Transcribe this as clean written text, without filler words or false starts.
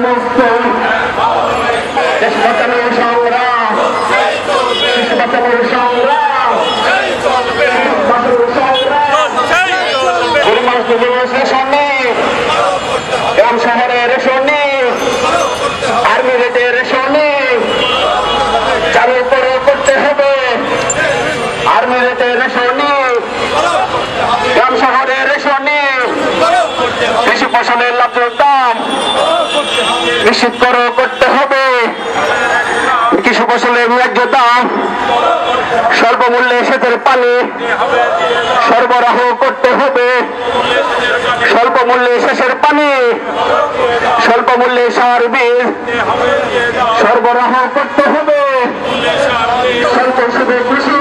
মুক্ত দেশ বাঁচানোর সংগ্রাম, শিশু বাঁচানোর সংগ্রাম, রেশন নেই, গ্রাম শহরে রেশন নেই, আর্মি রেটে রেশন নেই, চালু করতে হবে। আর্মি রেটে রেশন নেই, গ্রাম শহরে রেশন নেই, কৃষি ফসলের ন্যায্য দাম নিশ্চিত করতে হবে। কৃষি ফসলের ন্যায্য দাম, স্বল্প মূল্যে সেচের পানি সরবরাহ করতে হবে। স্বল্প মূল্যে সেচের পানি, স্বল্প মূল্যে সার বীজ সরবরাহ করতে হবে। স্বল্প সুদে কৃষি